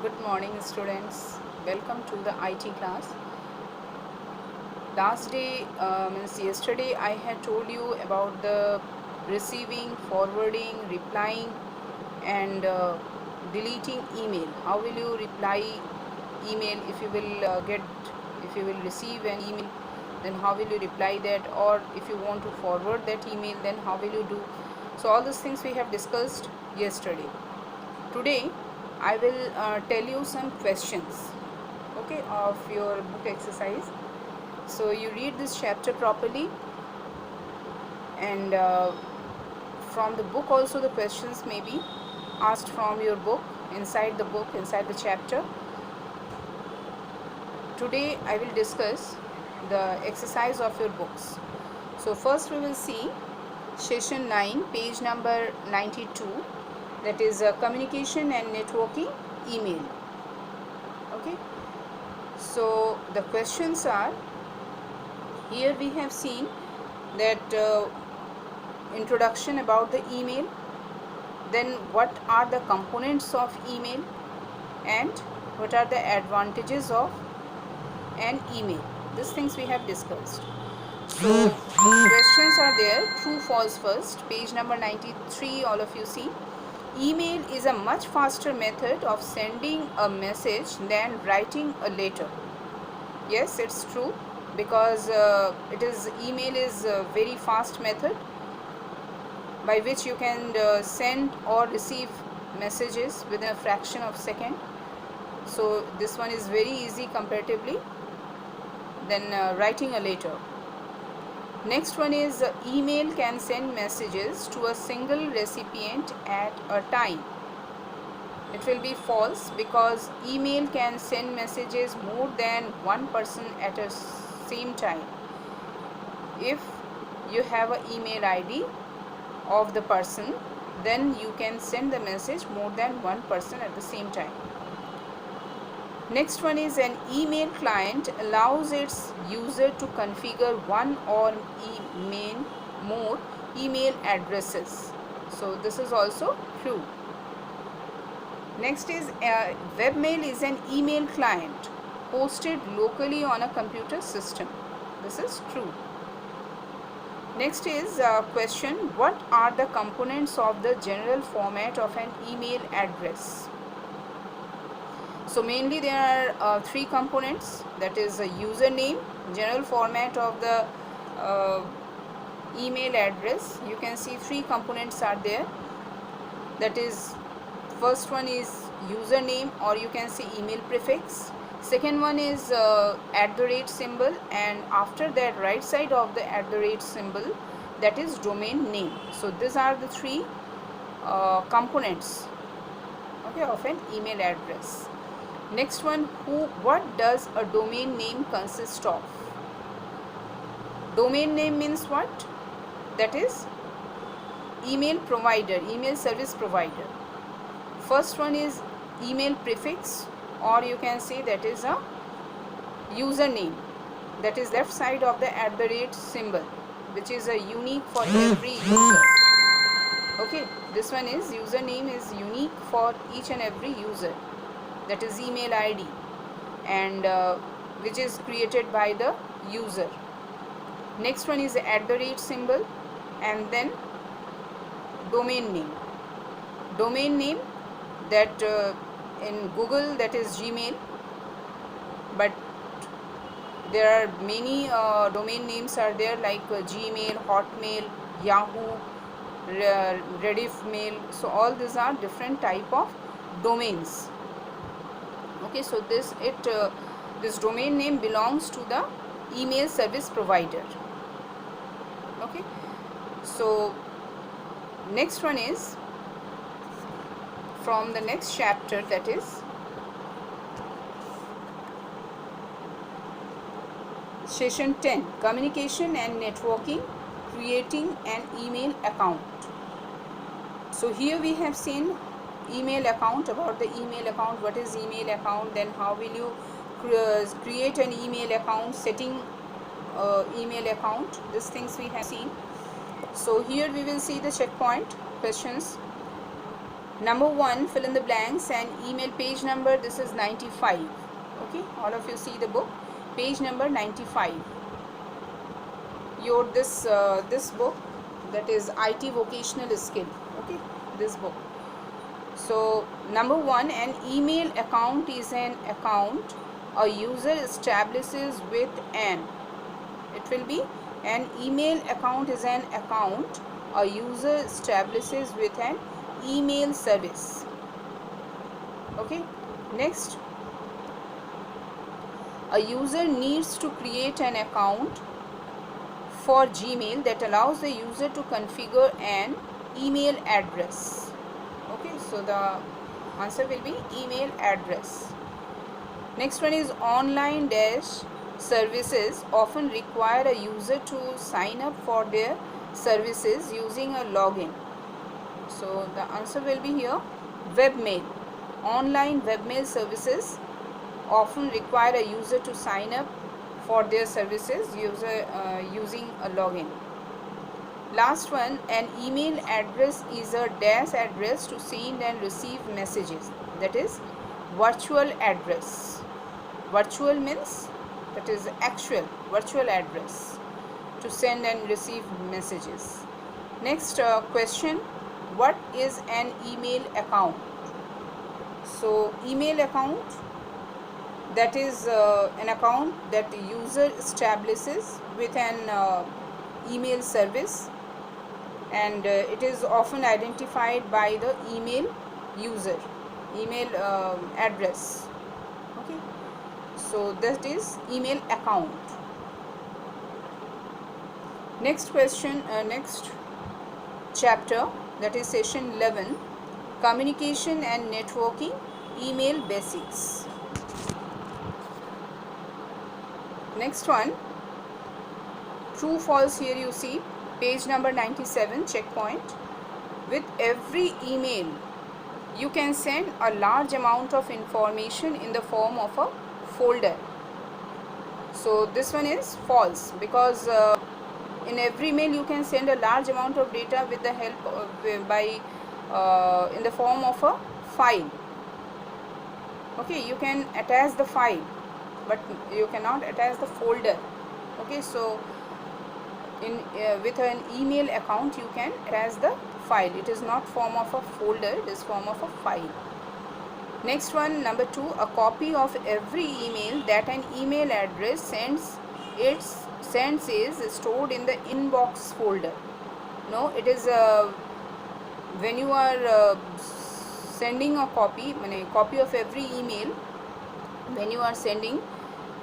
Good morning, students. Welcome to the IT class. Last day, means yesterday, I had told you about the receiving, forwarding, replying, and deleting email. How will you reply email if you will if you will receive an email? Then how will you reply that? Or if you want to forward that email, then how will you do? So all these things we have discussed yesterday. Today, I will tell you some questions, okay, of your book exercise. So you read this chapter properly, and from the book also the questions may be asked from your book, inside the chapter. Today I will discuss the exercise of your books. So first we will see session 9, page number 92, that is communication and networking email. Okay, so the questions are, here we have seen that introduction about the email, then what are the components of email, and what are the advantages of an email. These things we have discussed. So questions are there. True, false first. Page number 93, all of you see. Email is a much faster method of sending a message than writing a letter. Yes, it's true, because email is a very fast method by which you can send or receive messages within a fraction of second. So this one is very easy comparatively than writing a letter. Next one is email can send messages to a single recipient at a time. It will be false, because email can send messages more than one person at a same time. If you have an email ID of the person, then you can send the message more than one person at the same time. Next one is, an email client allows its user to configure one or more email addresses. So this is also true. Next is, webmail is an email client hosted locally on a computer system. This is true. Next is question, what are the components of the general format of an email address? So mainly there are three components, that is a username, general format of the email address. You can see three components are there. That is, first one is username, or you can say email prefix. Second one is @ symbol, and after that right side of the @ symbol, that is domain name. So these are the three components, okay, of an email address. Next one, what does a domain name consist of? Domain name means what? That is email provider, email service provider. First one is email prefix, or you can say that is a username, that is left side of the @ symbol, which is a unique for every user. Okay, this one is username, is unique for each and every user, that is email ID, and which is created by the user. Next one is @ symbol, and then domain name. Domain name, that in Google, that is Gmail, but there are many domain names are there, like Gmail, Hotmail, Yahoo, Rediff Mail. So all these are different type of domains. Okay, so this domain name belongs to the email service provider. Okay, so next one is from the next chapter, that is session 10, communication and networking, creating an email account. So here we have seen email account, about the email account, what is email account, then how will you create an email account, setting email account. These things we have seen. So here we will see the checkpoint questions. Number 1, fill in the blanks, and email page number, this is 95. Okay, all of you see the book, page number 95. Your this book, that is IT vocational skill. Okay, this book. So number 1, an email account is an account a user establishes with an, it will be, an email account is an account a user establishes with an email service. Okay, next, a user needs to create an account for Gmail that allows the user to configure an email address. Okay, so the answer will be email address. Next one is online dash services often require a user to sign up for their services using a login. So the answer will be here webmail. Online webmail services often require a user to sign up for their services using a login. Last one, an email address is a dash address to send and receive messages, that is virtual address. Virtual means that is actual, virtual address to send and receive messages. Next question, what is an email account? So email account, that is an account that the user establishes with an email service, and it is often identified by the email user, email address. Okay, so that is email account. Next question, next chapter, that is session 11, communication and networking, email basics. Next one, true false, here you see page number 97, checkpoint. With every email you can send a large amount of information in the form of a folder. So this one is false, because in every mail you can send a large amount of data with the help of, in the form of a file. Okay, you can attach the file, but you cannot attach the folder. Okay, so in with an email account you can attach the file. It is not form of a folder, it is form of a file. Next one, number 2, a copy of every email that an email address sends is stored in the inbox folder. No, it is when you are sending a copy of every email, when you are sending,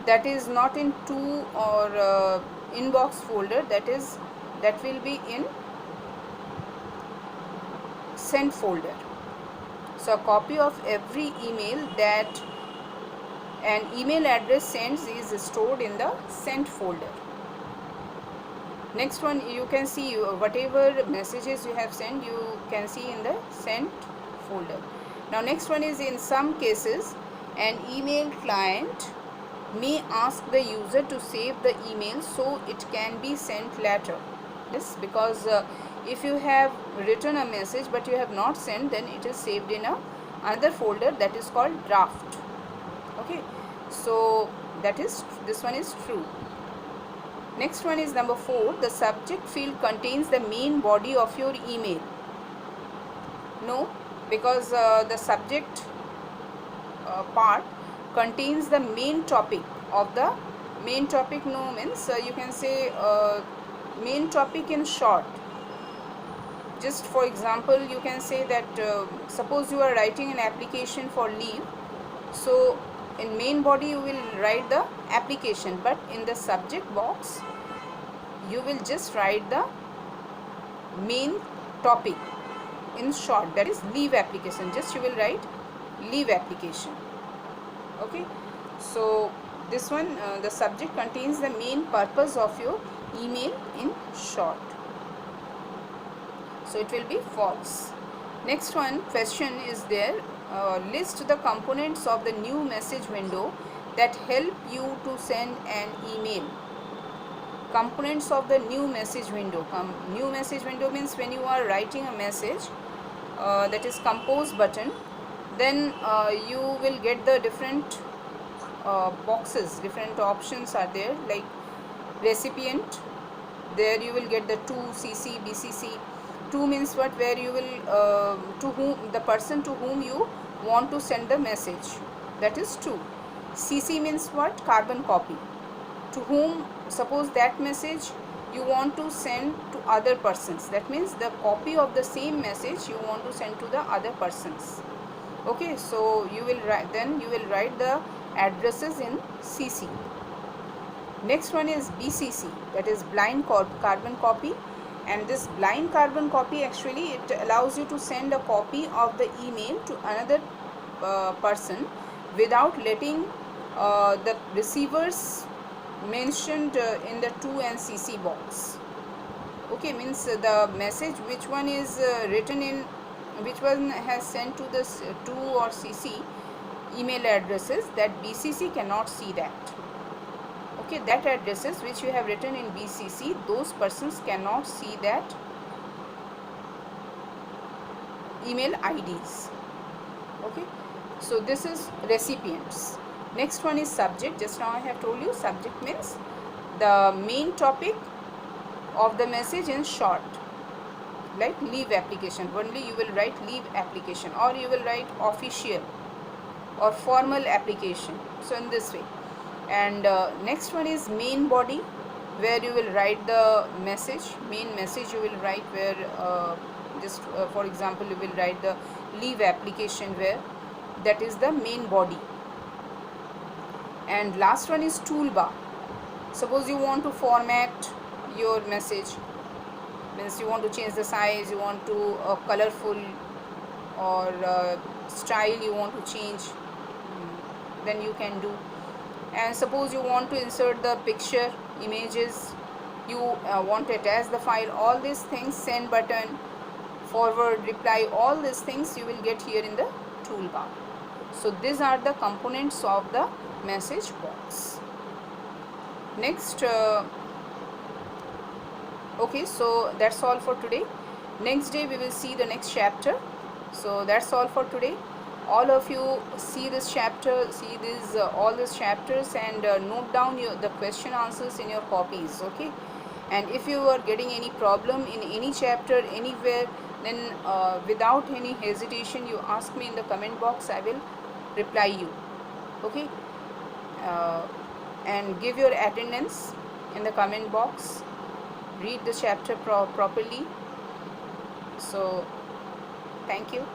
that is not in to or inbox folder, that will be in sent folder. So a copy of every email that an email address sends is stored in the sent folder. Next one, you can see whatever messages you have sent, you can see in the sent folder. Now next one is, in some cases an email client may ask the user to save the email so it can be sent later. Yes, because if you have written a message but you have not sent, then it is saved in another folder that is called draft. Okay, so this one is true. Next one is number 4, the subject field contains the main body of your email. No, because the subject part contains the main topic of the main topic. No means you can say main topic in short. Just for example, you can say that suppose you are writing an application for leave, so in main body you will write the application, but in the subject box you will just write the main topic in short, that is leave application. Just you will write leave application. Okay, so this one, the subject contains the main purpose of your email in short, so it will be false. Next one, question is there, list the components of the new message window that help you to send an email. Components of the new message window. New message window means when you are writing a message, that is compose button, then you will get the different boxes, different options are there, like recipient. There you will get the to, CC, BCC. To means what? Where you will to whom, the person to whom you want to send the message, that is to. CC means what? Carbon copy. To whom, suppose that message you want to send to other persons, that means the copy of the same message you want to send to the other persons. Okay, so you will write, then you will write the addresses in CC. Next one is BCC, that is blind carbon copy. And this blind carbon copy, actually it allows you to send a copy of the email to another person without letting the receivers mentioned in the to and CC box. Okay, means the message which one is written in, which one has sent to this to or CC email addresses, that BCC cannot see that. Okay, that addresses which you have written in BCC, those persons cannot see that email IDs. Okay, so this is recipients. Next one is subject. Just now I have told you, subject means the main topic of the message in short, like leave application. Only you will write leave application, or you will write official or formal application. So in this way. And next one is main body, where you will write the message, main message you will write, where just for example you will write the leave application, where that is the main body. And last one is toolbar. Suppose you want to format your message, means you want to change the size, you want to colorful, or style you want to change, then you can do. And suppose you want to insert the picture, images, you want to attach the file, all these things, send button, forward, reply, all these things you will get here in the toolbar. So these are the components of the message box. Next, okay, so that's all for today. Next day we will see the next chapter. So that's all for today. All of you see this chapter, see these all these chapters, and note down the question answers in your copies. Okay, and if you are getting any problem in any chapter anywhere, then without any hesitation you ask me in the comment box, I will reply you. Okay, and give your attendance in the comment box, read the chapter properly. So thank you.